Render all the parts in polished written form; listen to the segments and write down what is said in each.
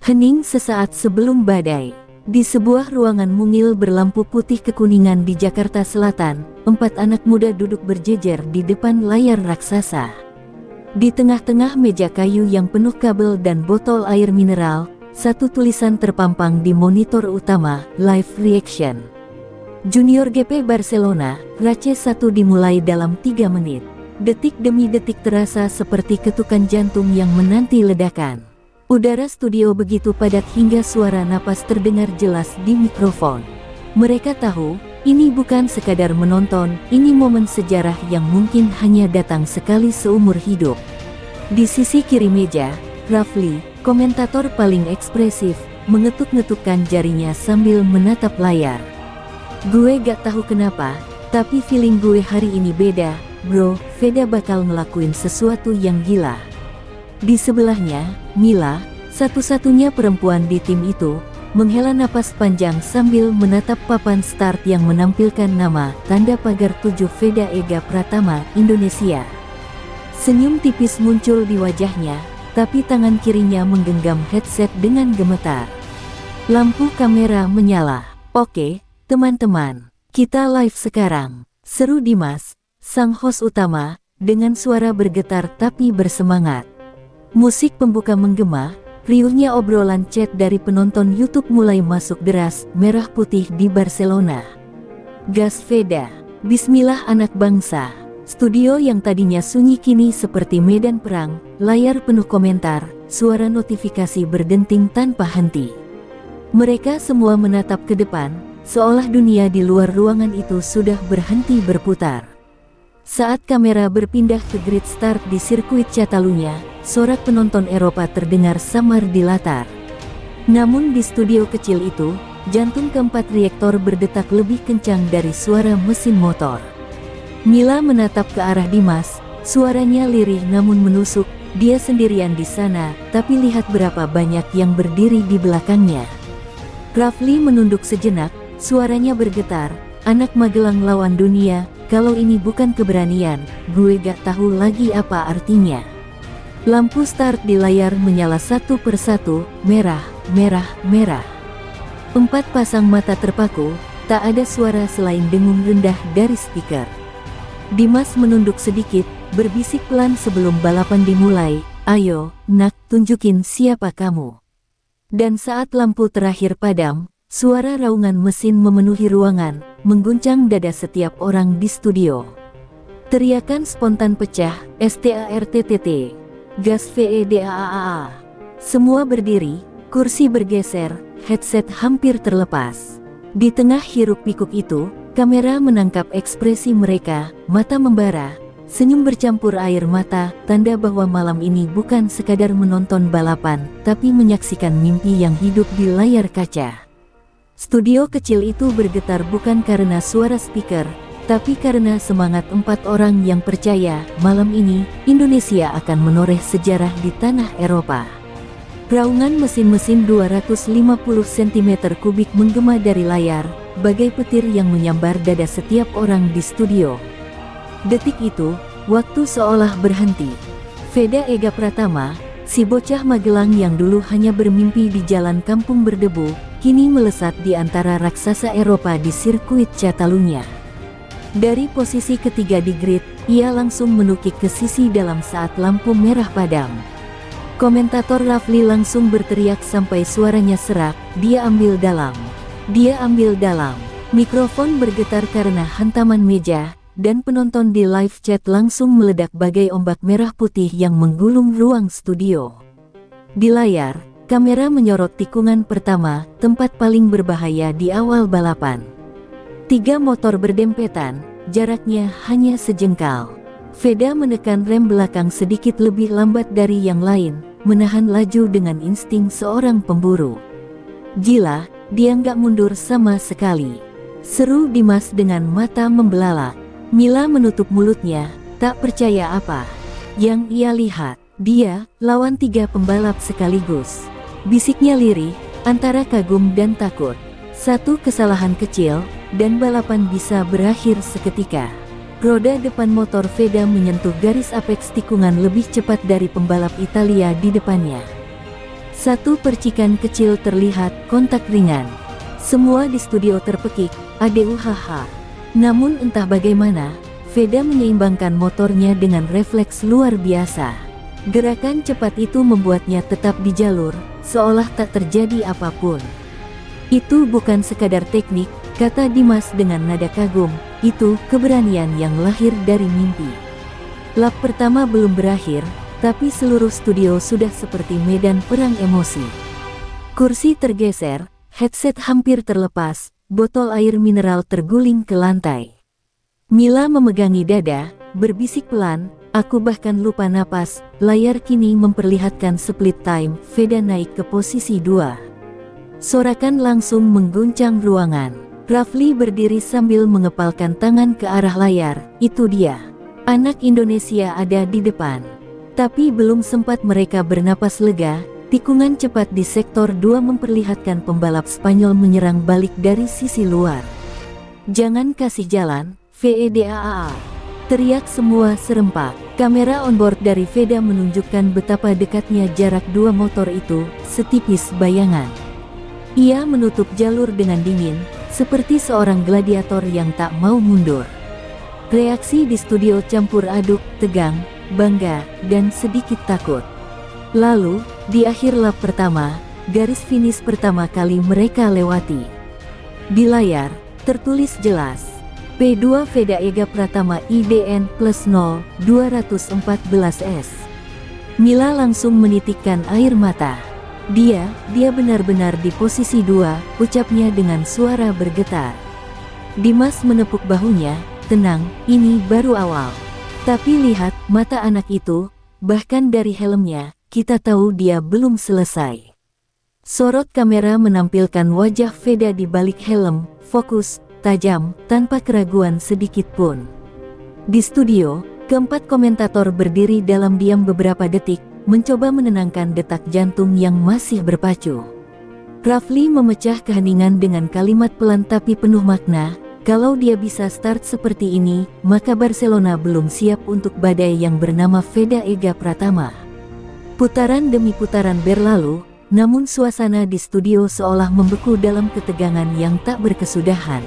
Hening sesaat sebelum badai. Di sebuah ruangan mungil berlampu putih kekuningan di Jakarta Selatan, 4 anak muda duduk berjejer di depan layar raksasa. Di tengah-tengah meja kayu yang penuh kabel dan botol air mineral, satu tulisan terpampang di monitor utama, Live Reaction. Junior GP Barcelona, Race 1 dimulai dalam 3 menit. Detik demi detik terasa seperti ketukan jantung yang menanti ledakan. Udara studio begitu padat hingga suara napas terdengar jelas di mikrofon. Mereka tahu, ini bukan sekadar menonton, ini momen sejarah yang mungkin hanya datang sekali seumur hidup. Di sisi kiri meja, Rafli, komentator paling ekspresif, mengetuk-ngetukkan jarinya sambil menatap layar. Gue gak tahu kenapa, tapi feeling gue hari ini beda, bro, Veda bakal ngelakuin sesuatu yang gila. Di sebelahnya, Mila, satu-satunya perempuan di tim itu, menghela napas panjang sambil menatap papan start yang menampilkan nama tanda pagar 7 Veda Ega Pratama, Indonesia. Senyum tipis muncul di wajahnya, tapi tangan kirinya menggenggam headset dengan gemetar. Lampu kamera menyala. Oke, teman-teman, kita live sekarang, seru Dimas, sang host utama, dengan suara bergetar tapi bersemangat. Musik pembuka menggema, riuhnya obrolan chat dari penonton YouTube mulai masuk deras, merah putih di Barcelona. Gas Veda, bismillah anak bangsa. Studio yang tadinya sunyi kini seperti medan perang, layar penuh komentar, suara notifikasi berdenting tanpa henti. Mereka semua menatap ke depan, seolah dunia di luar ruangan itu sudah berhenti berputar. Saat kamera berpindah ke grid start di sirkuit Catalunya, sorak penonton Eropa terdengar samar di latar. Namun di studio kecil itu, jantung keempat reaktor berdetak lebih kencang dari suara mesin motor. Mila menatap ke arah Dimas, suaranya lirih namun menusuk, dia sendirian di sana, tapi lihat berapa banyak yang berdiri di belakangnya. Rafli menunduk sejenak, suaranya bergetar, anak Magelang lawan dunia. Kalau ini bukan keberanian, gue gak tahu lagi apa artinya. Lampu start di layar menyala satu persatu, merah, merah, merah. 4 pasang mata terpaku, tak ada suara selain dengung rendah dari speaker. Dimas menunduk sedikit, berbisik pelan sebelum balapan dimulai, ayo, nak, tunjukin siapa kamu. Dan saat lampu terakhir padam, suara raungan mesin memenuhi ruangan, mengguncang dada setiap orang di studio. Teriakan spontan pecah, STARTTT, gas VEDAAA. Semua berdiri, kursi bergeser, headset hampir terlepas. Di tengah hiruk-pikuk itu, kamera menangkap ekspresi mereka, mata membara, senyum bercampur air mata, tanda bahwa malam ini bukan sekadar menonton balapan, tapi menyaksikan mimpi yang hidup di layar kaca. Studio kecil itu bergetar bukan karena suara speaker, tapi karena semangat 4 orang yang percaya, malam ini, Indonesia akan menoreh sejarah di tanah Eropa. Raungan mesin-mesin 250 cm3 menggema dari layar, bagai petir yang menyambar dada setiap orang di studio. Detik itu, waktu seolah berhenti. Veda Ega Pratama, si bocah Magelang yang dulu hanya bermimpi di jalan kampung berdebu, kini melesat di antara raksasa Eropa di sirkuit Catalunya. Dari posisi ketiga di grid, ia langsung menukik ke sisi dalam saat lampu merah padam. Komentator Rafli langsung berteriak sampai suaranya serak, dia ambil dalam. Dia ambil dalam. Mikrofon bergetar karena hantaman meja, dan penonton di live chat langsung meledak bagai ombak merah putih yang menggulung ruang studio. Di layar, kamera menyorot tikungan pertama, tempat paling berbahaya di awal balapan. 3 motor berdempetan, jaraknya hanya sejengkal. Veda menekan rem belakang sedikit lebih lambat dari yang lain, menahan laju dengan insting seorang pemburu. Gila, dia nggak mundur sama sekali. Seru Dimas dengan mata membelalak. Mila menutup mulutnya, tak percaya apa yang ia lihat. Dia lawan 3 pembalap sekaligus. Bisiknya lirih, antara kagum dan takut. Satu kesalahan kecil, dan balapan bisa berakhir seketika. Roda depan motor Veda menyentuh garis apeks tikungan lebih cepat dari pembalap Italia di depannya. Satu percikan kecil terlihat, kontak ringan. Semua di studio terpekik, aduhaha. Namun entah bagaimana, Veda menyeimbangkan motornya dengan refleks luar biasa. Gerakan cepat itu membuatnya tetap di jalur, seolah tak terjadi apapun. Itu bukan sekadar teknik, kata Dimas dengan nada kagum, itu keberanian yang lahir dari mimpi. Lap pertama belum berakhir, tapi seluruh studio sudah seperti medan perang emosi. Kursi tergeser, headset hampir terlepas, botol air mineral terguling ke lantai. Mila memegangi dada, berbisik pelan, aku bahkan lupa napas. Layar kini memperlihatkan split time, Veda naik ke posisi 2. Sorakan langsung mengguncang ruangan. Rafli berdiri sambil mengepalkan tangan ke arah layar, itu dia. Anak Indonesia ada di depan. Tapi belum sempat mereka bernapas lega, tikungan cepat di sektor 2 memperlihatkan pembalap Spanyol menyerang balik dari sisi luar. Jangan kasih jalan, VEDAAA. Teriak semua serempak. Kamera onboard dari Veda menunjukkan betapa dekatnya jarak dua motor itu, setipis bayangan. Ia menutup jalur dengan dingin, seperti seorang gladiator yang tak mau mundur. Reaksi di studio campur aduk, tegang, bangga, dan sedikit takut. Lalu, di akhir lap pertama, garis finish pertama kali mereka lewati. Di layar, tertulis jelas, P2 Veda Ega Pratama IDN plus 0, 214S. Mila langsung menitikkan air mata. Dia benar-benar di posisi 2, ucapnya dengan suara bergetar. Dimas menepuk bahunya, tenang, ini baru awal. Tapi lihat, mata anak itu, bahkan dari helmnya, kita tahu dia belum selesai. Sorot kamera menampilkan wajah Veda di balik helm, fokus, tajam, tanpa keraguan sedikit pun. Di studio, keempat komentator berdiri dalam diam beberapa detik, mencoba menenangkan detak jantung yang masih berpacu. Rafli memecah keheningan dengan kalimat pelan tapi penuh makna, kalau dia bisa start seperti ini, maka Barcelona belum siap untuk badai yang bernama Veda Ega Pratama. Putaran demi putaran berlalu, namun suasana di studio seolah membeku dalam ketegangan yang tak berkesudahan.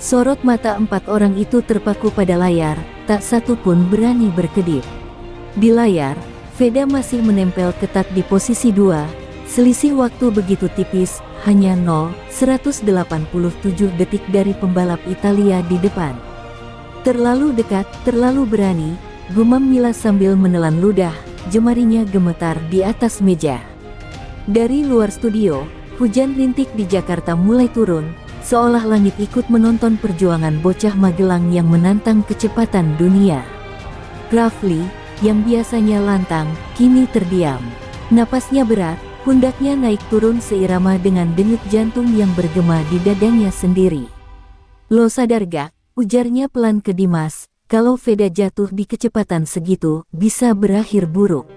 Sorot mata empat orang itu terpaku pada layar, tak satu pun berani berkedip. Di layar, Veda masih menempel ketat di posisi 2, selisih waktu begitu tipis, hanya 0,187 detik dari pembalap Italia di depan. Terlalu dekat, terlalu berani, gumam Mila sambil menelan ludah, jemarinya gemetar di atas meja. Dari luar studio, hujan rintik di Jakarta mulai turun, seolah langit ikut menonton perjuangan bocah Magelang yang menantang kecepatan dunia. Rafli, yang biasanya lantang, kini terdiam. Napasnya berat, pundaknya naik turun seirama dengan denyut jantung yang bergema di dadanya sendiri. Lo sadar gak? Ujarnya pelan ke Dimas, kalau Veda jatuh di kecepatan segitu, bisa berakhir buruk.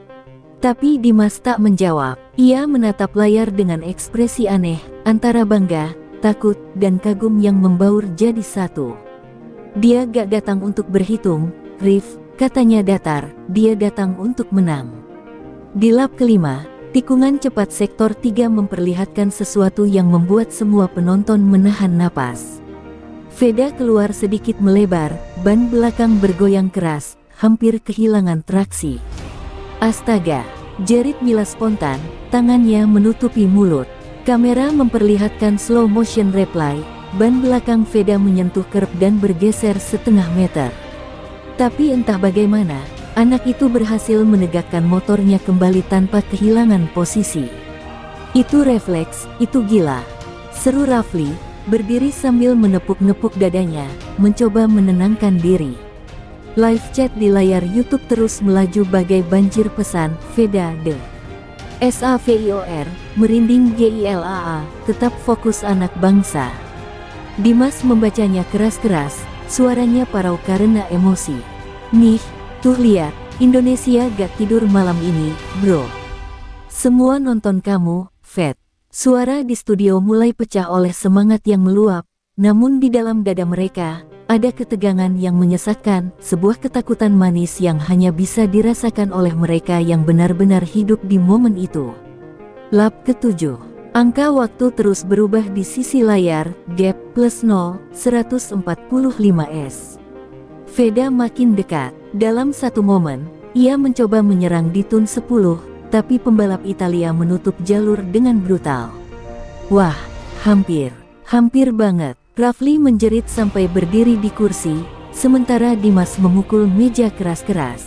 Tapi Dimas tak menjawab. Ia menatap layar dengan ekspresi aneh, antara bangga, takut, dan kagum yang membaur jadi satu. Dia gak datang untuk berhitung, Rif, katanya datar, dia datang untuk menang. Di lap kelima, tikungan cepat sektor 3 memperlihatkan sesuatu yang membuat semua penonton menahan napas. Veda keluar sedikit melebar, ban belakang bergoyang keras, hampir kehilangan traksi. Astaga, jerit Mila spontan, tangannya menutupi mulut. Kamera memperlihatkan slow motion replay, ban belakang Veda menyentuh kerb dan bergeser setengah meter. Tapi entah bagaimana, anak itu berhasil menegakkan motornya kembali tanpa kehilangan posisi. Itu refleks, itu gila, seru Rafli, berdiri sambil menepuk-nepuk dadanya, mencoba menenangkan diri. Live chat di layar YouTube terus melaju bagai banjir pesan, Veda de SAVIOR, merinding GILAA, tetap fokus anak bangsa. Dimas membacanya keras-keras, suaranya parau karena emosi. Nih, tuh lihat, Indonesia gak tidur malam ini, bro. Semua nonton kamu, Vet. Suara di studio mulai pecah oleh semangat yang meluap, namun di dalam dada mereka, ada ketegangan yang menyesakkan, sebuah ketakutan manis yang hanya bisa dirasakan oleh mereka yang benar-benar hidup di momen itu. Lap ke-7. Angka waktu terus berubah di sisi layar, gap plus 0, 145s. Veda makin dekat. Dalam satu momen, ia mencoba menyerang di turn 10, tapi pembalap Italia menutup jalur dengan brutal. Wah, hampir banget. Rafli menjerit sampai berdiri di kursi, sementara Dimas memukul meja keras-keras.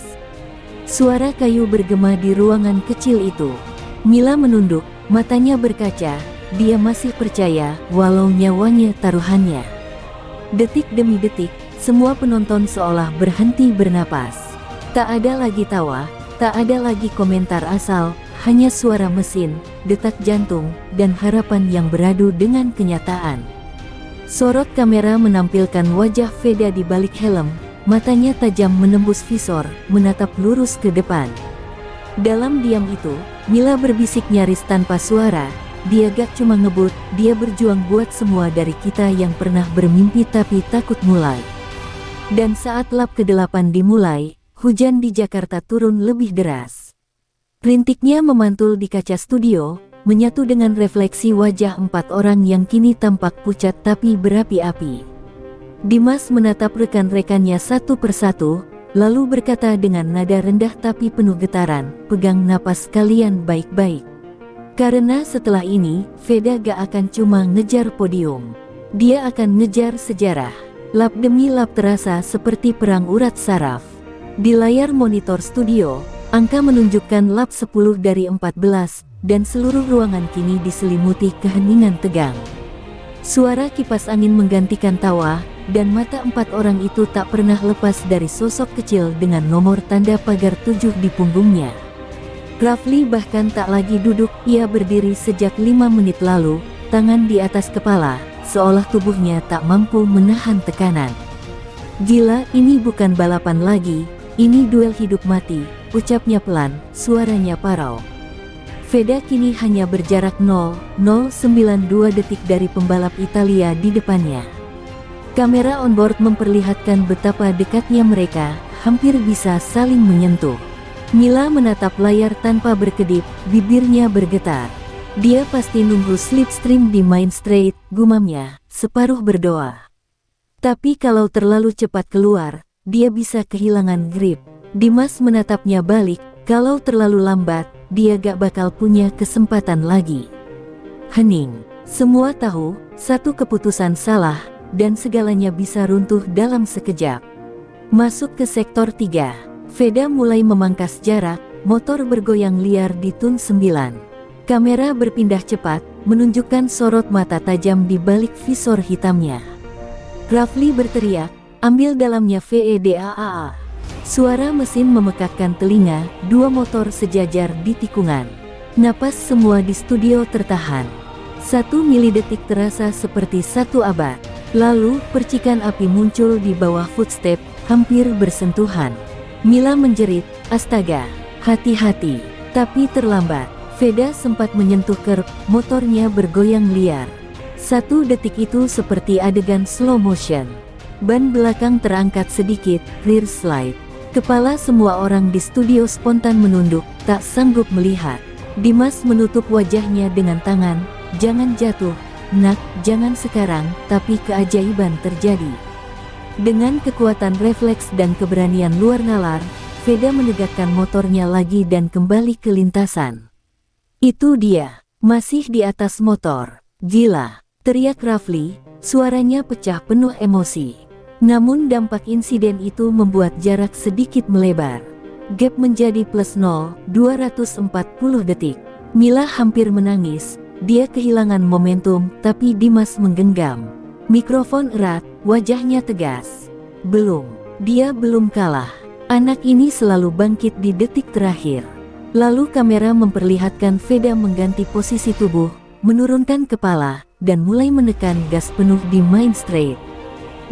Suara kayu bergema di ruangan kecil itu. Mila menunduk, matanya berkaca, dia masih percaya walau nyawanya taruhannya. Detik demi detik, semua penonton seolah berhenti bernapas. Tak ada lagi tawa, tak ada lagi komentar asal, hanya suara mesin, detak jantung, dan harapan yang beradu dengan kenyataan. Sorot kamera menampilkan wajah Veda di balik helm, matanya tajam menembus visor, menatap lurus ke depan. Dalam diam itu, Mila berbisik nyaris tanpa suara, dia gak cuma ngebut, dia berjuang buat semua dari kita yang pernah bermimpi tapi takut mulai. Dan saat lap ke-8 dimulai, hujan di Jakarta turun lebih deras. Rintiknya memantul di kaca studio, menyatu dengan refleksi wajah 4 orang yang kini tampak pucat tapi berapi-api. Dimas menatap rekan-rekannya satu persatu, lalu berkata dengan nada rendah tapi penuh getaran, "Pegang napas kalian baik-baik. Karena setelah ini, Veda gak akan cuma ngejar podium. Dia akan ngejar sejarah." Lap demi lap terasa seperti perang urat saraf. Di layar monitor studio, angka menunjukkan lap 10 dari 14, dan seluruh ruangan kini diselimuti keheningan tegang. Suara kipas angin menggantikan tawa, dan mata 4 orang itu tak pernah lepas dari sosok kecil dengan nomor tanda pagar 7 di punggungnya. Rafli bahkan tak lagi duduk, ia berdiri sejak 5 menit lalu, tangan di atas kepala, seolah tubuhnya tak mampu menahan tekanan. "Gila, ini bukan balapan lagi, ini duel hidup mati," ucapnya pelan, suaranya parau. Veda kini hanya berjarak 0,092 detik dari pembalap Italia di depannya. Kamera onboard memperlihatkan betapa dekatnya mereka, hampir bisa saling menyentuh. Mila menatap layar tanpa berkedip, bibirnya bergetar. Dia pasti nunggu slipstream di Main Street, gumamnya, separuh berdoa. Tapi kalau terlalu cepat keluar, dia bisa kehilangan grip. Dimas menatapnya balik, kalau terlalu lambat, dia gak bakal punya kesempatan lagi. Hening. Semua tahu, satu keputusan salah, dan segalanya bisa runtuh dalam sekejap. Masuk ke sektor 3. Veda mulai memangkas jarak, motor bergoyang liar di turn 9. Kamera berpindah cepat, menunjukkan sorot mata tajam di balik visor hitamnya. Rafli berteriak, "Ambil dalamnya VEDAAA." Suara mesin memekakkan telinga, 2 motor sejajar di tikungan. Napas semua di studio tertahan. 1 milidetik terasa seperti 1 abad. Lalu, percikan api muncul di bawah footstep, hampir bersentuhan. Mila menjerit, "Astaga, hati-hati." Tapi terlambat. Veda sempat menyentuh kerb, motornya bergoyang liar. 1 detik itu seperti adegan slow motion. Ban belakang terangkat sedikit, rear slide. Kepala semua orang di studio spontan menunduk, tak sanggup melihat. Dimas menutup wajahnya dengan tangan, "Jangan jatuh, nak, jangan sekarang," tapi keajaiban terjadi. Dengan kekuatan refleks dan keberanian luar nalar, Veda menegakkan motornya lagi dan kembali ke lintasan. "Itu dia, masih di atas motor. Gila," teriak Rafli, suaranya pecah penuh emosi. Namun dampak insiden itu membuat jarak sedikit melebar. Gap menjadi plus 0,240 detik. Mila hampir menangis, dia kehilangan momentum, tapi Dimas menggenggam mikrofon erat, wajahnya tegas. Dia belum kalah. Anak ini selalu bangkit di detik terakhir. Lalu kamera memperlihatkan Veda mengganti posisi tubuh, menurunkan kepala, dan mulai menekan gas penuh di Main Street.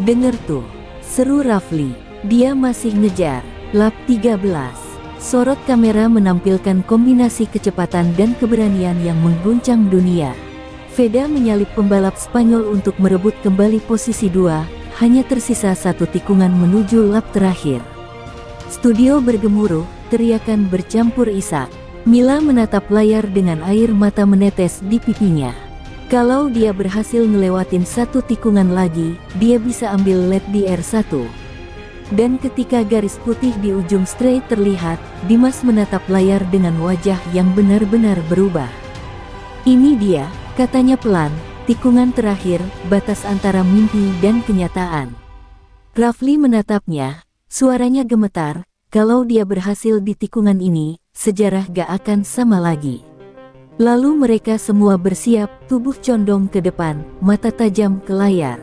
"Denger tuh," seru Rafli. Dia masih ngejar. Lap 13. Sorot kamera menampilkan kombinasi kecepatan dan keberanian yang mengguncang dunia. Veda menyalip pembalap Spanyol untuk merebut kembali posisi 2, hanya tersisa 1 tikungan menuju lap terakhir. Studio bergemuruh, teriakan bercampur isak. Mila menatap layar dengan air mata menetes di pipinya. Kalau dia berhasil ngelewatin satu tikungan lagi, dia bisa ambil led di R1. Dan ketika garis putih di ujung straight terlihat, Dimas menatap layar dengan wajah yang benar-benar berubah. "Ini dia," katanya pelan, "tikungan terakhir, batas antara mimpi dan kenyataan." Rafli menatapnya, suaranya gemetar, "Kalau dia berhasil di tikungan ini, sejarah gak akan sama lagi." Lalu mereka semua bersiap, tubuh condong ke depan, mata tajam ke layar.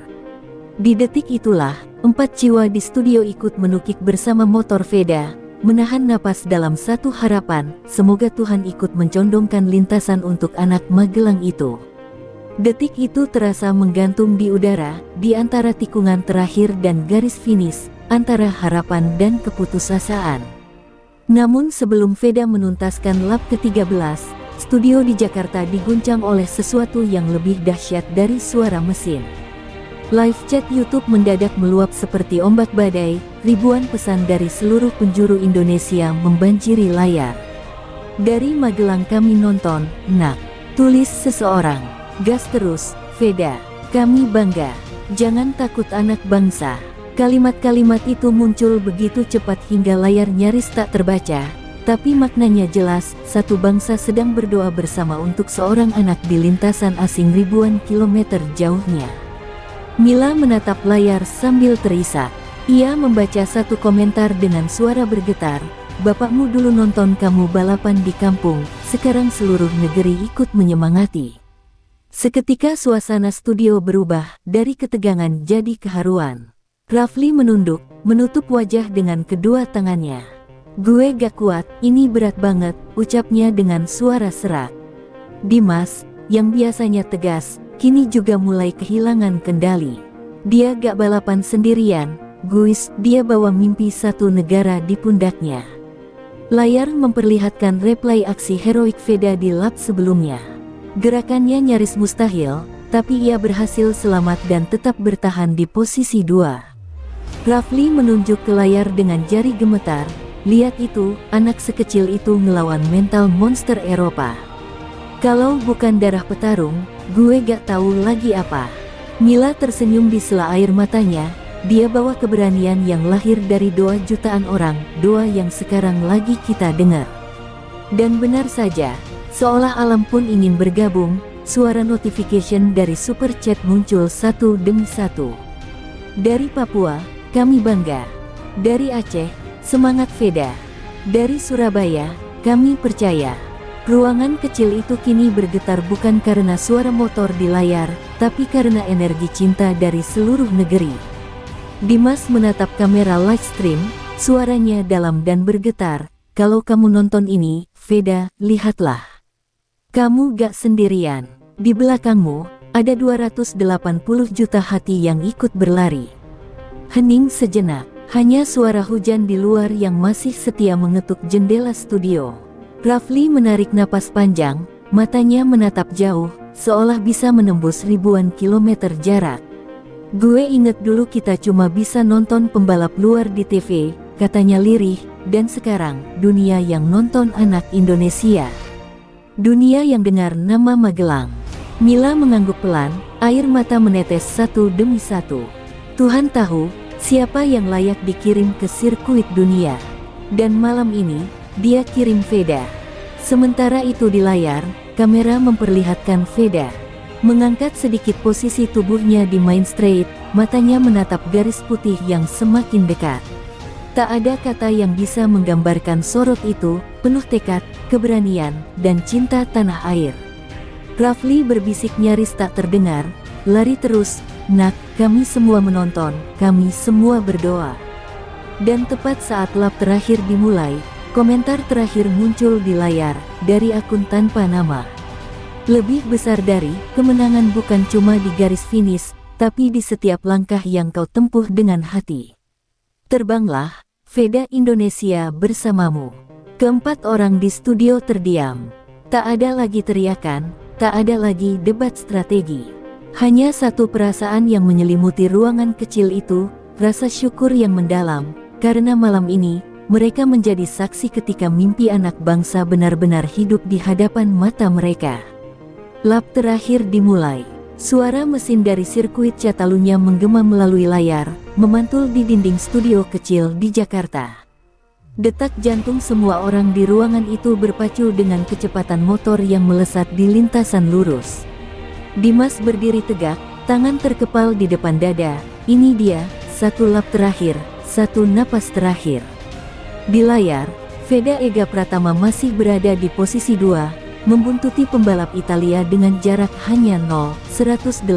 Di detik itulah, 4 jiwa di studio ikut menukik bersama motor Veda, menahan napas dalam satu harapan, semoga Tuhan ikut mencondongkan lintasan untuk anak Magelang itu. Detik itu terasa menggantung di udara, di antara tikungan terakhir dan garis finish, antara harapan dan keputusasaan. Namun sebelum Veda menuntaskan lap ke-13, studio di Jakarta diguncang oleh sesuatu yang lebih dahsyat dari suara mesin. Live chat YouTube mendadak meluap seperti ombak badai, ribuan pesan dari seluruh penjuru Indonesia membanjiri layar. "Dari Magelang kami nonton, nak," tulis seseorang. "Gas terus, Veda. Kami bangga. Jangan takut anak bangsa." Kalimat-kalimat itu muncul begitu cepat hingga layar nyaris tak terbaca, tapi maknanya jelas, satu bangsa sedang berdoa bersama untuk seorang anak di lintasan asing ribuan kilometer jauhnya. Mila menatap layar sambil terisak. Ia membaca satu komentar dengan suara bergetar, "Bapakmu dulu nonton kamu balapan di kampung, sekarang seluruh negeri ikut menyemangati." Seketika suasana studio berubah, dari ketegangan jadi keharuan. Rafli menunduk, menutup wajah dengan kedua tangannya. "Gue gak kuat, ini berat banget," ucapnya dengan suara serak. Dimas, yang biasanya tegas, kini juga mulai kehilangan kendali. Dia gak balapan sendirian, guys, dia bawa mimpi satu negara di pundaknya. Layar memperlihatkan replay aksi heroik Veda di lap sebelumnya. Gerakannya nyaris mustahil, tapi ia berhasil selamat dan tetap bertahan di posisi 2. Rafli menunjuk ke layar dengan jari gemetar, "Lihat itu, anak sekecil itu ngelawan mental monster Eropa. Kalau bukan darah petarung, gue gak tahu lagi apa." Mila tersenyum di sela air matanya, dia bawa keberanian yang lahir dari doa jutaan orang, doa yang sekarang lagi kita dengar. Dan benar saja, seolah alam pun ingin bergabung, suara notification dari super chat muncul satu demi satu. "Dari Papua, kami bangga." "Dari Aceh, semangat Veda." "Dari Surabaya, kami percaya." Ruangan kecil itu kini bergetar bukan karena suara motor di layar, tapi karena energi cinta dari seluruh negeri. Dimas menatap kamera live stream, suaranya dalam dan bergetar, "Kalau kamu nonton ini, Veda, lihatlah. Kamu gak sendirian. Di belakangmu, ada 280 juta hati yang ikut berlari." Hening sejenak, hanya suara hujan di luar yang masih setia mengetuk jendela studio. Rafli menarik napas panjang, matanya menatap jauh, seolah bisa menembus ribuan kilometer jarak. "Gue inget dulu kita cuma bisa nonton pembalap luar di TV," katanya lirih, "dan sekarang, dunia yang nonton anak Indonesia. Dunia yang dengar nama Magelang." Mila mengangguk pelan, air mata menetes satu demi satu. Tuhan tahu, siapa yang layak dikirim ke sirkuit dunia. Dan malam ini, dia kirim Veda. Sementara itu di layar, kamera memperlihatkan Veda mengangkat sedikit posisi tubuhnya di main straight, matanya menatap garis putih yang semakin dekat. Tak ada kata yang bisa menggambarkan sorot itu, penuh tekad, keberanian, dan cinta tanah air. Rafli berbisik nyaris tak terdengar, "Lari terus, nak, kami semua menonton, kami semua berdoa." Dan tepat saat lap terakhir dimulai, komentar terakhir muncul di layar, dari akun tanpa nama. "Lebih besar dari, kemenangan bukan cuma di garis finish, tapi di setiap langkah yang kau tempuh dengan hati. Terbanglah, Veda, Indonesia bersamamu." Keempat orang di studio terdiam. Tak ada lagi teriakan, tak ada lagi debat strategi. Hanya satu perasaan yang menyelimuti ruangan kecil itu, rasa syukur yang mendalam, karena malam ini, mereka menjadi saksi ketika mimpi anak bangsa benar-benar hidup di hadapan mata mereka. Lap terakhir dimulai. Suara mesin dari sirkuit Catalunya menggema melalui layar, memantul di dinding studio kecil di Jakarta. Detak jantung semua orang di ruangan itu berpacu dengan kecepatan motor yang melesat di lintasan lurus. Dimas berdiri tegak, tangan terkepal di depan dada. Ini dia, satu lap terakhir, satu napas terakhir. Di layar, Veda Ega Pratama masih berada di posisi 2, membuntuti pembalap Italia dengan jarak hanya 0,118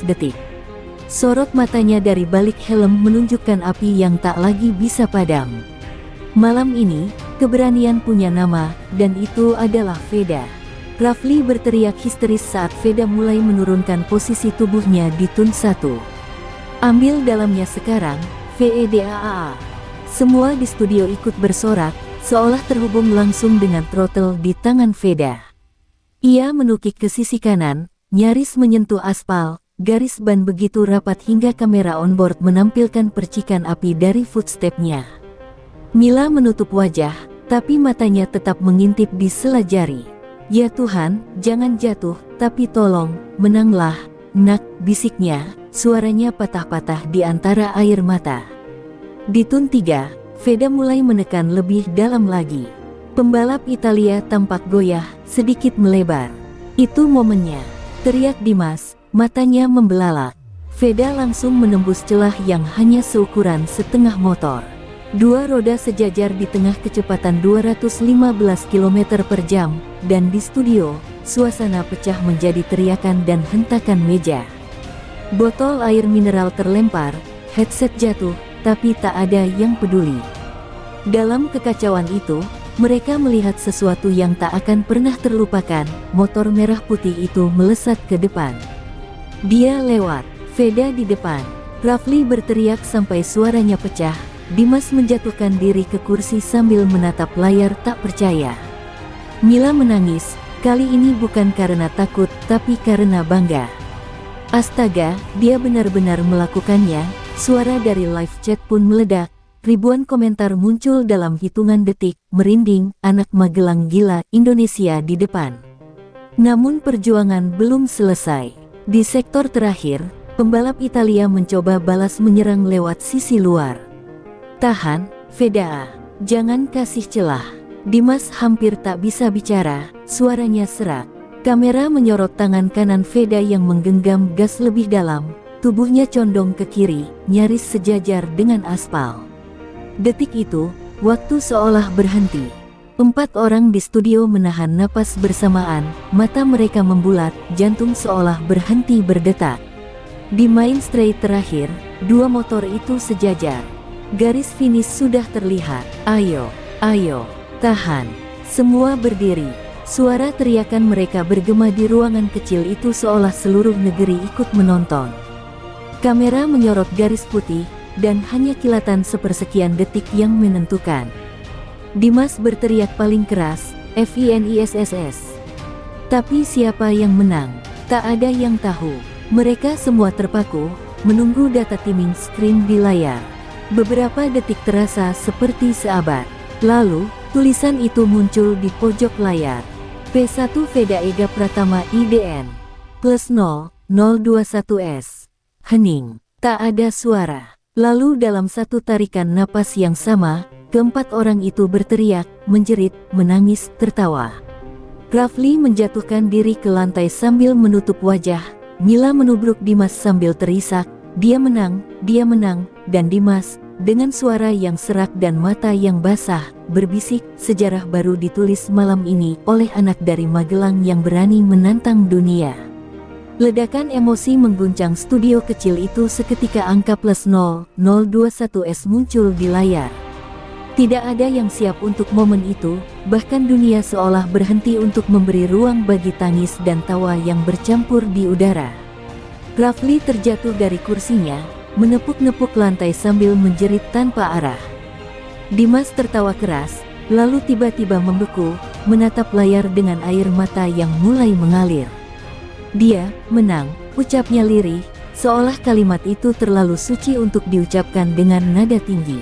detik. Sorot matanya dari balik helm menunjukkan api yang tak lagi bisa padam. Malam ini, keberanian punya nama, dan itu adalah Veda. Rafli berteriak histeris saat Veda mulai menurunkan posisi tubuhnya di tun 1. Ambil dalamnya sekarang, VEDAAA. Semua di studio ikut bersorak, seolah terhubung langsung dengan throttle di tangan Veda. Ia menukik ke sisi kanan, nyaris menyentuh aspal, garis ban begitu rapat hingga kamera onboard menampilkan percikan api dari footstep-nya. Mila menutup wajah, tapi matanya tetap mengintip di sela jari. Ya Tuhan, jangan jatuh, tapi tolong, menanglah, nak, bisiknya, suaranya patah-patah di antara air mata. Di tun 3, Veda mulai menekan lebih dalam lagi. Pembalap Italia tampak goyah, sedikit melebar. Itu momennya, teriak Dimas, matanya membelalak. Veda langsung menembus celah yang hanya seukuran setengah motor. Dua roda sejajar di tengah kecepatan 215 km per jam, dan di studio, suasana pecah menjadi teriakan dan hentakan meja. Botol air mineral terlempar, headset jatuh, tapi tak ada yang peduli. Dalam kekacauan itu, mereka melihat sesuatu yang tak akan pernah terlupakan, motor merah putih itu melesat ke depan. Dia lewat, Veda di depan. Rafli berteriak sampai suaranya pecah. Dimas menjatuhkan diri ke kursi sambil menatap layar tak percaya. Mila menangis, kali ini bukan karena takut, tapi karena bangga. Astaga, dia benar-benar melakukannya. Suara dari live chat pun meledak. Ribuan komentar muncul dalam hitungan detik. Merinding, anak Magelang gila, Indonesia di depan. Namun perjuangan belum selesai. Di sektor terakhir, pembalap Italia mencoba balas menyerang lewat sisi luar. Tahan, Veda, jangan kasih celah. Dimas hampir tak bisa bicara, suaranya serak. Kamera menyorot tangan kanan Veda yang menggenggam gas lebih dalam, tubuhnya condong ke kiri, nyaris sejajar dengan aspal. Detik itu, waktu seolah berhenti. 4 orang di studio menahan napas bersamaan, mata mereka membulat, jantung seolah berhenti berdetak. Di main straight terakhir, dua motor itu sejajar. Garis finish sudah terlihat. Ayo, ayo, tahan. Semua berdiri. Suara teriakan mereka bergema di ruangan kecil itu seolah seluruh negeri ikut menonton. Kamera menyorot garis putih, dan hanya kilatan sepersekian detik yang menentukan. Dimas berteriak paling keras, FINISSS. Tapi siapa yang menang? Tak ada yang tahu. Mereka semua terpaku, menunggu data timing screen di layar. Beberapa detik terasa seperti seabad. Lalu, tulisan itu muncul di pojok layar. P1 Veda Ega Pratama IDN. Plus 0,021S. Hening. Tak ada suara. Lalu dalam satu tarikan napas yang sama, keempat orang itu berteriak, menjerit, menangis, tertawa. Rafli menjatuhkan diri ke lantai sambil menutup wajah. Mila menubruk Dimas sambil terisak, dia menang, dan Dimas, dengan suara yang serak dan mata yang basah, berbisik, sejarah baru ditulis malam ini oleh anak dari Magelang yang berani menantang dunia. Ledakan emosi mengguncang studio kecil itu seketika angka plus 0,021S muncul di layar. Tidak ada yang siap untuk momen itu, bahkan dunia seolah berhenti untuk memberi ruang bagi tangis dan tawa yang bercampur di udara. Rafli terjatuh dari kursinya, menepuk-nepuk lantai sambil menjerit tanpa arah. Dimas tertawa keras, lalu tiba-tiba membeku, menatap layar dengan air mata yang mulai mengalir. Dia menang, ucapnya lirih, seolah kalimat itu terlalu suci untuk diucapkan dengan nada tinggi.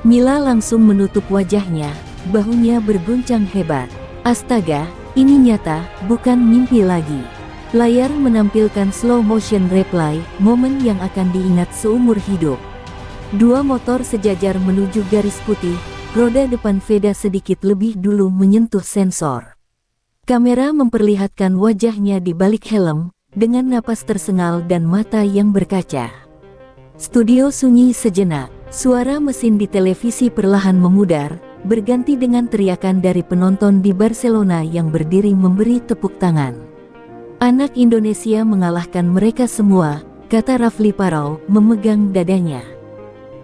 Mila langsung menutup wajahnya, bahunya berguncang hebat. Astaga, ini nyata, bukan mimpi lagi. Layar menampilkan slow motion replay, momen yang akan diingat seumur hidup. Dua motor sejajar menuju garis putih, roda depan Veda sedikit lebih dulu menyentuh sensor. Kamera memperlihatkan wajahnya di balik helm, dengan napas tersengal dan mata yang berkaca. Studio sunyi sejenak, suara mesin di televisi perlahan memudar, berganti dengan teriakan dari penonton di Barcelona yang berdiri memberi tepuk tangan. Anak Indonesia mengalahkan mereka semua, kata Rafli Parau, memegang dadanya.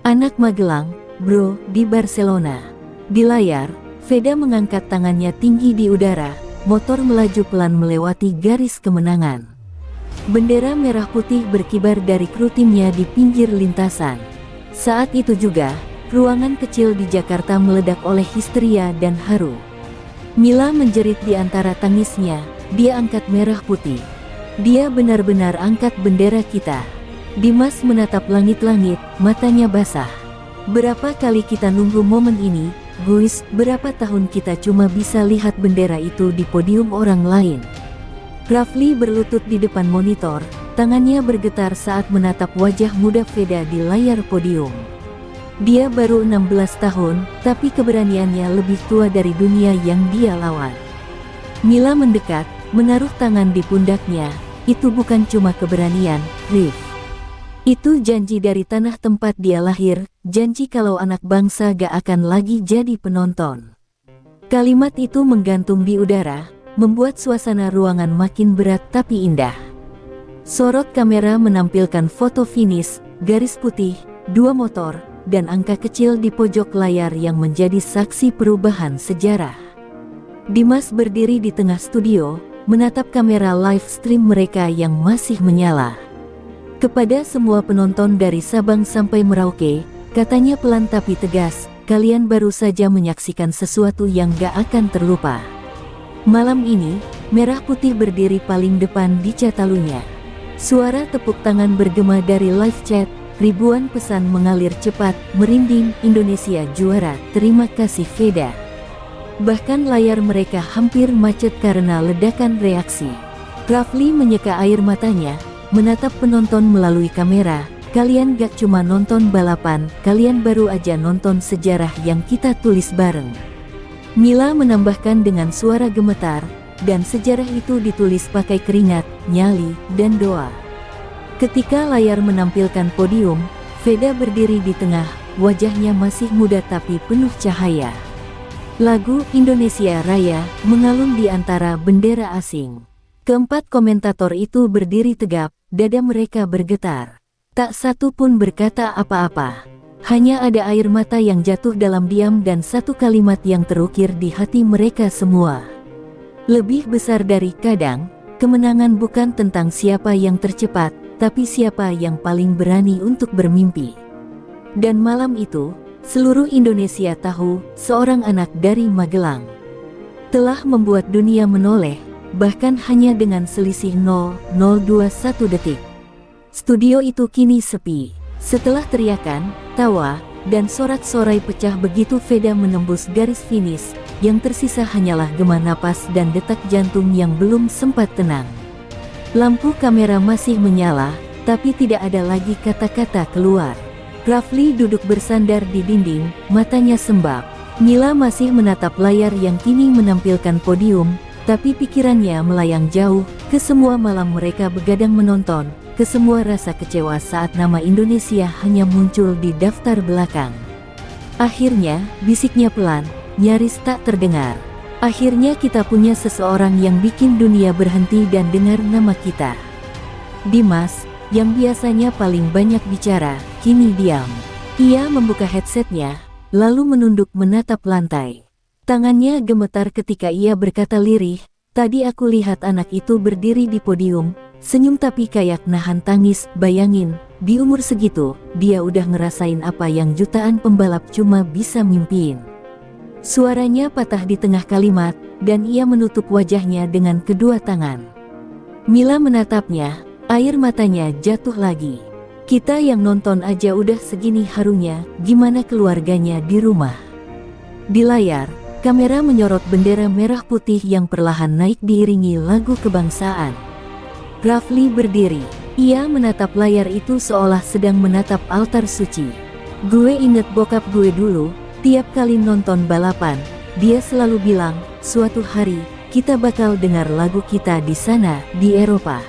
Anak Magelang, bro, di Barcelona. Di layar, Veda mengangkat tangannya tinggi di udara, motor melaju pelan melewati garis kemenangan. Bendera merah putih berkibar dari kru timnya di pinggir lintasan. Saat itu juga, ruangan kecil di Jakarta meledak oleh histeria dan haru. Mila menjerit di antara tangisnya, dia angkat merah putih. Dia benar-benar angkat bendera kita. Dimas menatap langit-langit, matanya basah. Berapa kali kita nunggu momen ini, guys, berapa tahun kita cuma bisa lihat bendera itu di podium orang lain. Rafli berlutut di depan monitor, tangannya bergetar saat menatap wajah muda Veda di layar podium. Dia baru 16 tahun, tapi keberaniannya lebih tua dari dunia yang dia lawan. Mila mendekat, menaruh tangan di pundaknya. Itu bukan cuma keberanian, Rif. Itu janji dari tanah tempat dia lahir, janji kalau anak bangsa gak akan lagi jadi penonton. Kalimat itu menggantung di udara, membuat suasana ruangan makin berat tapi indah. Sorot kamera menampilkan foto finish, garis putih, dua motor, dan angka kecil di pojok layar yang menjadi saksi perubahan sejarah. Dimas berdiri di tengah studio, menatap kamera live stream mereka yang masih menyala. Kepada semua penonton dari Sabang sampai Merauke, katanya pelan tapi tegas, kalian baru saja menyaksikan sesuatu yang gak akan terlupa. Malam ini, merah putih berdiri paling depan di Catalunya. Suara tepuk tangan bergema dari live chat. Ribuan pesan mengalir cepat, merinding, Indonesia juara, terima kasih Veda. Bahkan layar mereka hampir macet karena ledakan reaksi. Rafli menyeka air matanya, menatap penonton melalui kamera, kalian gak cuma nonton balapan, kalian baru aja nonton sejarah yang kita tulis bareng. Mila menambahkan dengan suara gemetar, dan sejarah itu ditulis pakai keringat, nyali, dan doa. Ketika layar menampilkan podium, Veda berdiri di tengah, wajahnya masih muda tapi penuh cahaya. Lagu Indonesia Raya mengalun di antara bendera asing. Keempat komentator itu berdiri tegap, dada mereka bergetar. Tak satu pun berkata apa-apa. Hanya ada air mata yang jatuh dalam diam dan satu kalimat yang terukir di hati mereka semua. Lebih besar dari kadang, kemenangan bukan tentang siapa yang tercepat, tapi siapa yang paling berani untuk bermimpi. Dan malam itu, seluruh Indonesia tahu, seorang anak dari Magelang telah membuat dunia menoleh, bahkan hanya dengan selisih 0,021 detik. Studio itu kini sepi. Setelah teriakan, tawa, dan sorak-sorai pecah begitu Veda menembus garis finish, yang tersisa hanyalah gema napas dan detak jantung yang belum sempat tenang. Lampu kamera masih menyala, tapi tidak ada lagi kata-kata keluar. Rafli duduk bersandar di dinding, matanya sembab. Mila masih menatap layar yang kini menampilkan podium, tapi pikirannya melayang jauh, ke semua malam mereka begadang menonton, ke semua rasa kecewa saat nama Indonesia hanya muncul di daftar belakang. Akhirnya, bisiknya pelan, nyaris tak terdengar. Akhirnya kita punya seseorang yang bikin dunia berhenti dan dengar nama kita. Dimas, yang biasanya paling banyak bicara, kini diam. Ia membuka headsetnya, lalu menunduk menatap lantai. Tangannya gemetar ketika ia berkata lirih, tadi aku lihat anak itu berdiri di podium, senyum tapi kayak nahan tangis, bayangin, di umur segitu, dia udah ngerasain apa yang jutaan pembalap cuma bisa mimpiin. Suaranya patah di tengah kalimat, dan ia menutup wajahnya dengan kedua tangan. Mila menatapnya, air matanya jatuh lagi. Kita yang nonton aja udah segini harunya, gimana keluarganya di rumah? Di layar, kamera menyorot bendera merah putih yang perlahan naik diiringi lagu kebangsaan. Rafli berdiri. Ia menatap layar itu seolah sedang menatap altar suci. Gue inget bokap gue dulu, tiap kali nonton balapan, dia selalu bilang, suatu hari, kita bakal dengar lagu kita di sana, di Eropa.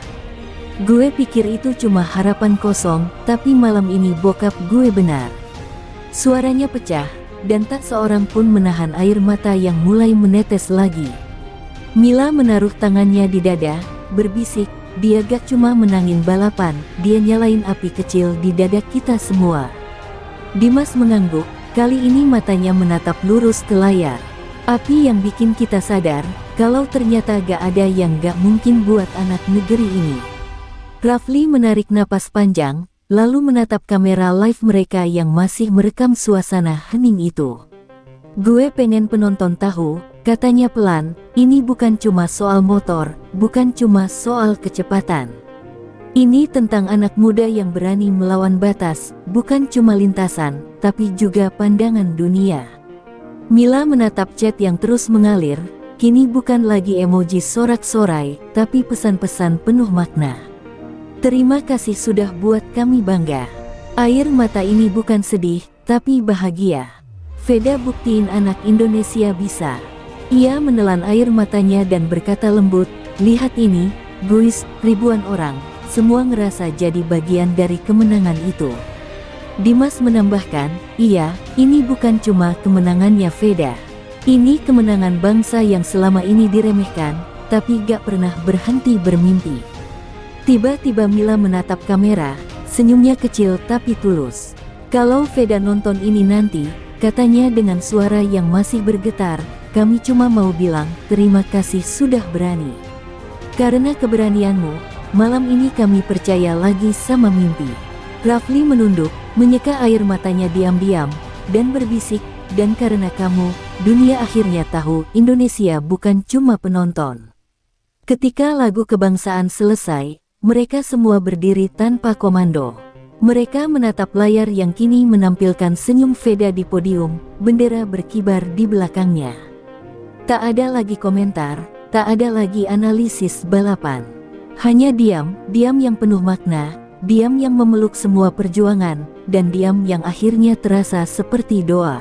Gue pikir itu cuma harapan kosong, tapi malam ini bokap gue benar. Suaranya pecah, dan tak seorang pun menahan air mata yang mulai menetes lagi. Mila menaruh tangannya di dada, berbisik, dia gak cuma menangin balapan, dia nyalain api kecil di dada kita semua. Dimas mengangguk, kali ini matanya menatap lurus ke layar. Api yang bikin kita sadar, kalau ternyata gak ada yang gak mungkin buat anak negeri ini. Rafli menarik napas panjang, lalu menatap kamera live mereka yang masih merekam suasana hening itu. Gue pengen penonton tahu, katanya pelan, ini bukan cuma soal motor, bukan cuma soal kecepatan. Ini tentang anak muda yang berani melawan batas, bukan cuma lintasan, tapi juga pandangan dunia. Mila menatap chat yang terus mengalir, kini bukan lagi emoji sorak-sorai, tapi pesan-pesan penuh makna. Terima kasih sudah buat kami bangga. Air mata ini bukan sedih, tapi bahagia. Veda buktiin anak Indonesia bisa. Ia menelan air matanya dan berkata lembut, lihat ini, guys, ribuan orang, semua ngerasa jadi bagian dari kemenangan itu. Dimas menambahkan, iya, ini bukan cuma kemenangannya Veda. Ini kemenangan bangsa yang selama ini diremehkan, tapi gak pernah berhenti bermimpi. Tiba-tiba Mila menatap kamera, senyumnya kecil tapi tulus. Kalau Veda nonton ini nanti, katanya dengan suara yang masih bergetar, kami cuma mau bilang, terima kasih sudah berani. Karena keberanianmu, malam ini kami percaya lagi sama mimpi. Rafli menunduk, menyeka air matanya diam-diam, dan berbisik, dan karena kamu, dunia akhirnya tahu Indonesia bukan cuma penonton. Ketika lagu kebangsaan selesai, mereka semua berdiri tanpa komando. Mereka menatap layar yang kini menampilkan senyum Veda di podium, bendera berkibar di belakangnya. Tak ada lagi komentar, tak ada lagi analisis balapan. Hanya diam yang penuh makna, diam yang memeluk semua perjuangan, dan diam yang akhirnya terasa seperti doa.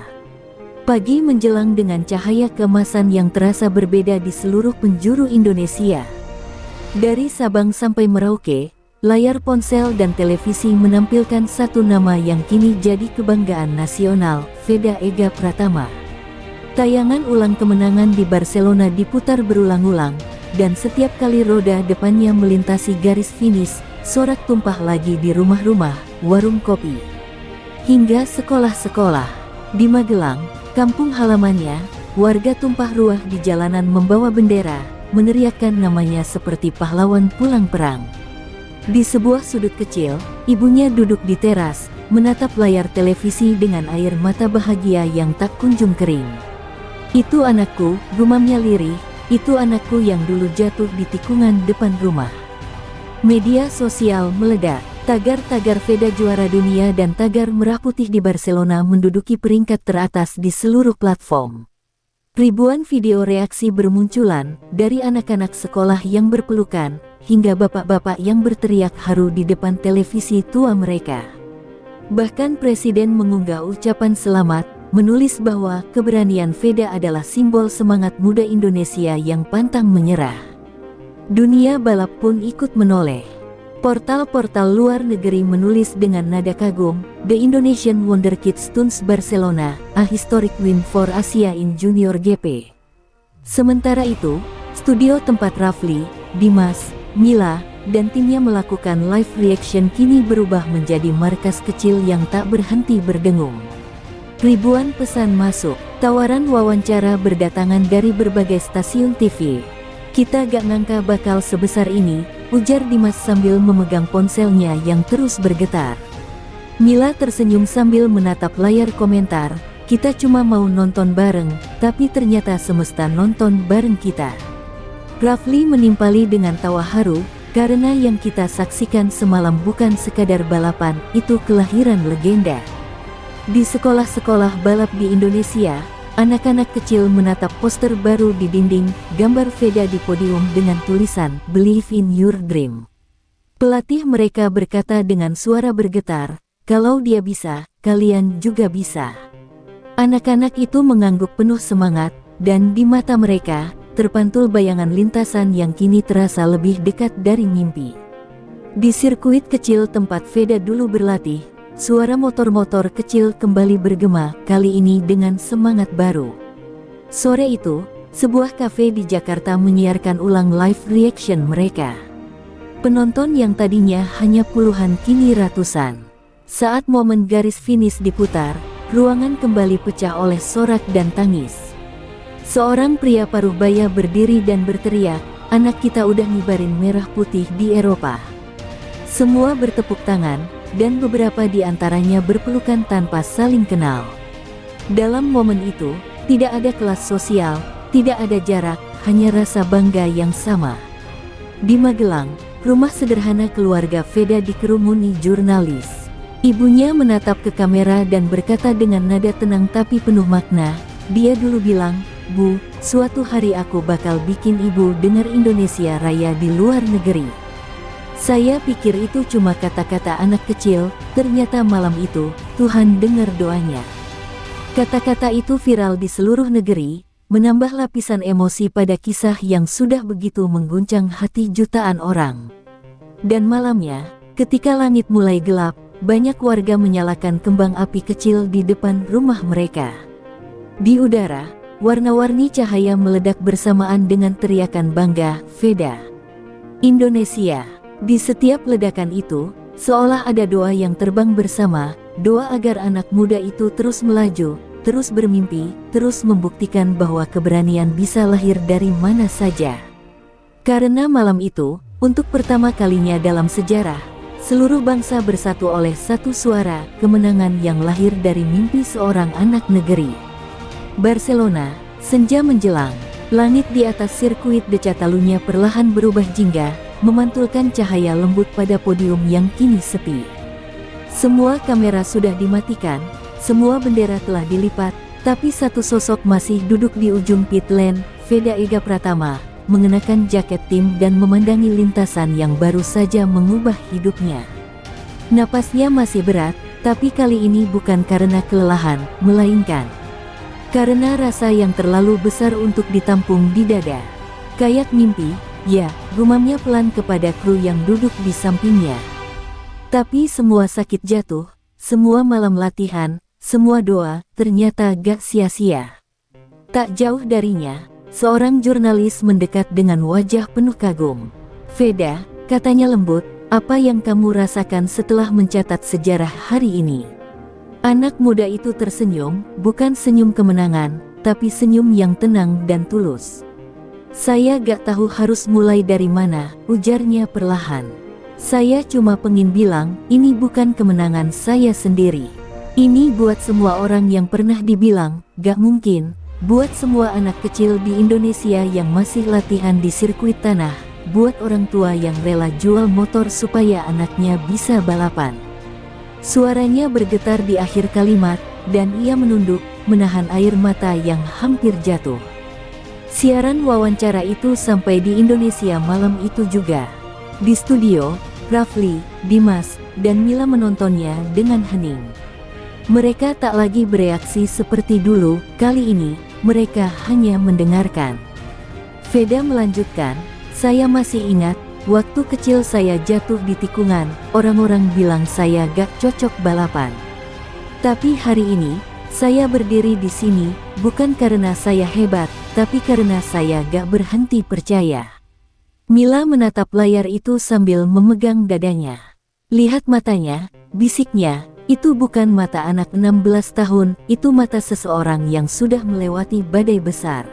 Pagi menjelang dengan cahaya keemasan yang terasa berbeda di seluruh penjuru Indonesia. Dari Sabang sampai Merauke, layar ponsel dan televisi menampilkan satu nama yang kini jadi kebanggaan nasional, Veda Ega Pratama. Tayangan ulang kemenangan di Barcelona diputar berulang-ulang, dan setiap kali roda depannya melintasi garis finish, sorak tumpah lagi di rumah-rumah, warung kopi, hingga sekolah-sekolah. Di Magelang, kampung halamannya, warga tumpah ruah di jalanan membawa bendera, meneriakkan namanya seperti pahlawan pulang perang. Di sebuah sudut kecil, ibunya duduk di teras, menatap layar televisi dengan air mata bahagia yang tak kunjung kering. Itu anakku, gumamnya lirih, itu anakku yang dulu jatuh di tikungan depan rumah. Media sosial meledak, tagar-tagar Veda juara dunia dan tagar merah putih di Barcelona menduduki peringkat teratas di seluruh platform. Ribuan video reaksi bermunculan, dari anak-anak sekolah yang berpelukan, hingga bapak-bapak yang berteriak haru di depan televisi tua mereka. Bahkan Presiden mengunggah ucapan selamat, menulis bahwa keberanian Veda adalah simbol semangat muda Indonesia yang pantang menyerah. Dunia balap pun ikut menoleh. Portal-portal luar negeri menulis dengan nada kagum, The Indonesian Wonderkid stunts Barcelona, a historic win for Asia in Junior GP. Sementara itu, studio tempat Rafli, Dimas, Mila, dan timnya melakukan live reaction kini berubah menjadi markas kecil yang tak berhenti berdengung. Ribuan pesan masuk, tawaran wawancara berdatangan dari berbagai stasiun TV. Kita gak ngangka bakal sebesar ini, ujar Dimas sambil memegang ponselnya yang terus bergetar. Mila tersenyum sambil menatap layar komentar, kita cuma mau nonton bareng, tapi ternyata semesta nonton bareng kita. Rafli menimpali dengan tawa haru, Karena yang kita saksikan semalam bukan sekadar balapan, itu kelahiran legenda. Di sekolah-sekolah balap di Indonesia, anak-anak kecil menatap poster baru di dinding, gambar Veda di podium dengan tulisan, "Believe in your dream." Pelatih mereka berkata dengan suara bergetar, "Kalau dia bisa, kalian juga bisa." Anak-anak itu mengangguk penuh semangat, dan di mata mereka, terpantul bayangan lintasan yang kini terasa lebih dekat dari mimpi. Di sirkuit kecil tempat Veda dulu berlatih, suara motor-motor kecil kembali bergema, kali ini dengan semangat baru. Sore itu, sebuah kafe di Jakarta menyiarkan ulang live reaction mereka. Penonton yang tadinya hanya puluhan kini ratusan. Saat momen garis finish diputar, ruangan kembali pecah oleh sorak dan tangis. Seorang pria paruh baya berdiri dan berteriak, "Anak kita udah ngibarin merah putih di Eropa." Semua bertepuk tangan, dan beberapa di antaranya berpelukan tanpa saling kenal. Dalam momen itu, tidak ada kelas sosial, tidak ada jarak, hanya rasa bangga yang sama. Di Magelang, rumah sederhana keluarga Veda dikerumuni jurnalis. Ibunya menatap ke kamera dan berkata dengan nada tenang tapi penuh makna, dia dulu bilang, "Bu, suatu hari aku bakal bikin ibu dengar Indonesia Raya di luar negeri." Saya pikir itu cuma kata-kata anak kecil, ternyata malam itu, Tuhan dengar doanya. Kata-kata itu viral di seluruh negeri, menambah lapisan emosi pada kisah yang sudah begitu mengguncang hati jutaan orang. Dan malamnya, ketika langit mulai gelap, banyak warga menyalakan kembang api kecil di depan rumah mereka. Di udara, warna-warni cahaya meledak bersamaan dengan teriakan bangga, "Veda, Indonesia." Di setiap ledakan itu, seolah ada doa yang terbang bersama, doa agar anak muda itu terus melaju, terus bermimpi, terus membuktikan bahwa keberanian bisa lahir dari mana saja. Karena malam itu, untuk pertama kalinya dalam sejarah, seluruh bangsa bersatu oleh satu suara, kemenangan yang lahir dari mimpi seorang anak negeri. Barcelona, senja menjelang. Langit di atas sirkuit de Catalunya perlahan berubah jingga, memantulkan cahaya lembut pada podium yang kini sepi. Semua kamera sudah dimatikan, semua bendera telah dilipat, tapi satu sosok masih duduk di ujung pit lane, Veda Ega Pratama, mengenakan jaket tim dan memandangi lintasan yang baru saja mengubah hidupnya. Napasnya masih berat, tapi kali ini bukan karena kelelahan, melainkan karena rasa yang terlalu besar untuk ditampung di dada. "Kayak mimpi, ya," gumamnya pelan kepada kru yang duduk di sampingnya. Tapi semua sakit jatuh, semua malam latihan, semua doa, ternyata gak sia-sia. Tak jauh darinya, seorang jurnalis mendekat dengan wajah penuh kagum. "Veda," katanya lembut, "apa yang kamu rasakan setelah mencatat sejarah hari ini?" Anak muda itu tersenyum, bukan senyum kemenangan, tapi senyum yang tenang dan tulus. "Saya gak tahu harus mulai dari mana," ujarnya perlahan. "Saya cuma pengen bilang, ini bukan kemenangan saya sendiri. Ini buat semua orang yang pernah dibilang, gak mungkin, buat semua anak kecil di Indonesia yang masih latihan di sirkuit tanah, buat orang tua yang rela jual motor supaya anaknya bisa balapan." Suaranya bergetar di akhir kalimat, dan ia menunduk, menahan air mata yang hampir jatuh. Siaran wawancara itu sampai di Indonesia malam itu juga. Di studio, Rafli, Dimas, dan Mila menontonnya dengan hening. Mereka tak lagi bereaksi seperti dulu, kali ini, mereka hanya mendengarkan. Veda melanjutkan, "Saya masih ingat, waktu kecil saya jatuh di tikungan, orang-orang bilang saya gak cocok balapan. Tapi hari ini, saya berdiri di sini, bukan karena saya hebat, tapi karena saya gak berhenti percaya." Mila menatap layar itu sambil memegang dadanya. "Lihat matanya," bisiknya, "itu bukan mata anak 16 tahun, itu mata seseorang yang sudah melewati badai besar."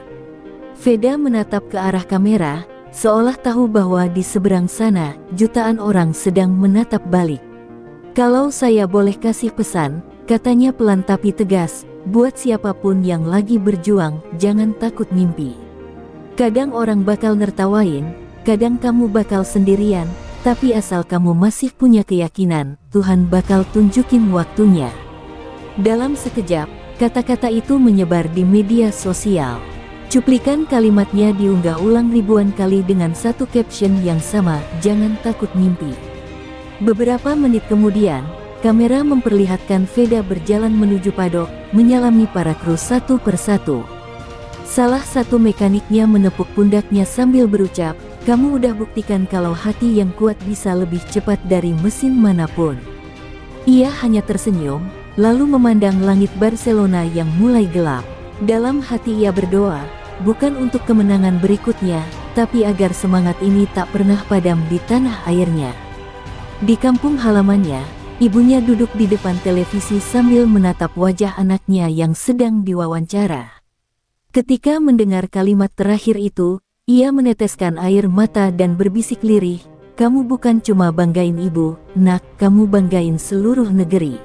Veda menatap ke arah kamera, seolah tahu bahwa di seberang sana, jutaan orang sedang menatap balik. "Kalau saya boleh kasih pesan," katanya pelan tapi tegas, "buat siapapun yang lagi berjuang, jangan takut mimpi. Kadang orang bakal nertawain, kadang kamu bakal sendirian, tapi asal kamu masih punya keyakinan, Tuhan bakal tunjukin waktunya. Dalam sekejap, kata-kata itu menyebar di media sosial. Cuplikan kalimatnya diunggah ulang ribuan kali dengan satu caption yang sama, "Jangan takut mimpi." Beberapa menit kemudian, kamera memperlihatkan Veda berjalan menuju padok, menyalami para kru satu persatu. Salah satu mekaniknya menepuk pundaknya sambil berucap, "Kamu udah buktikan kalau hati yang kuat bisa lebih cepat dari mesin manapun." Ia hanya tersenyum, lalu memandang langit Barcelona yang mulai gelap. Dalam hati ia berdoa, bukan untuk kemenangan berikutnya, tapi agar semangat ini tak pernah padam di tanah airnya. Di kampung halamannya, ibunya duduk di depan televisi sambil menatap wajah anaknya yang sedang diwawancara. Ketika mendengar kalimat terakhir itu, ia meneteskan air mata dan berbisik lirih, "Kamu bukan cuma banggain ibu, nak, kamu banggain seluruh negeri."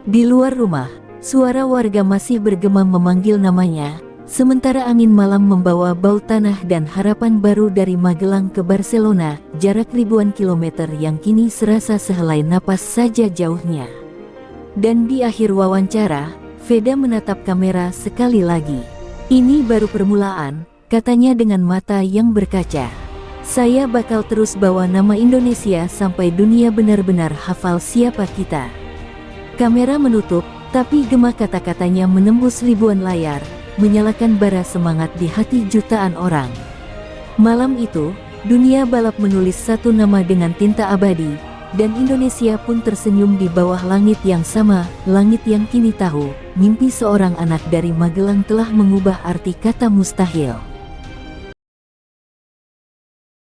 Di luar rumah, suara warga masih bergema memanggil namanya, sementara angin malam membawa bau tanah dan harapan baru dari Magelang ke Barcelona, jarak ribuan kilometer yang kini serasa sehelai napas saja jauhnya. Dan di akhir wawancara, Veda menatap kamera sekali lagi. "Ini baru permulaan," katanya dengan mata yang berkaca. "Saya bakal terus bawa nama Indonesia sampai dunia benar-benar hafal siapa kita." Kamera menutup, tapi gema kata-katanya menembus ribuan layar, menyalakan bara semangat di hati jutaan orang. Malam itu, dunia balap menulis satu nama dengan tinta abadi, dan Indonesia pun tersenyum di bawah langit yang sama, langit yang kini tahu, mimpi seorang anak dari Magelang telah mengubah arti kata mustahil.